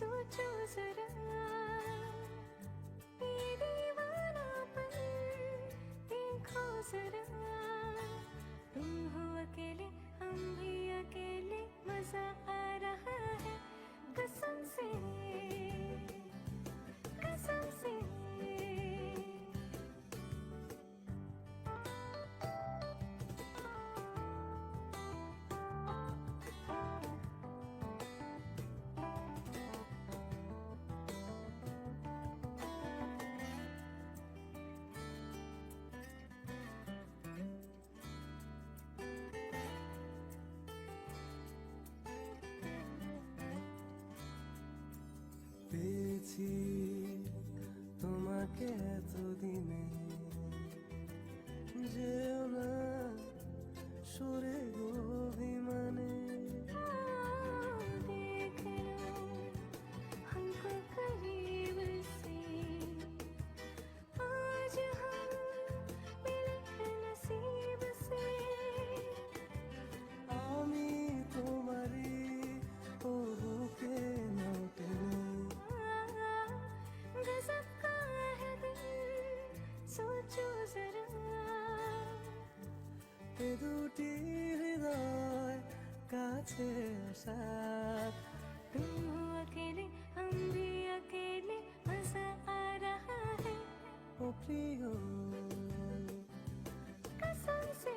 सोचो जरा ये दीवानापन देखो जरा तुम हो अकेले हम भी अकेले मजा आ रहा है कसम से कसम से পেয়েছি তোমাকে এতদিনে যেও না সরে অভিমানে देख लो हमको करीब से आज हम मिले हैं नसीब से আমি তোমারই ও বুকে নাও টেনে गजब का है दिल सोचो जरा এ দুটি হৃদয় কাছে আসার तुम हो अकेले हम भी अकेले मजा आ रहा है ও প্রিয় कसम से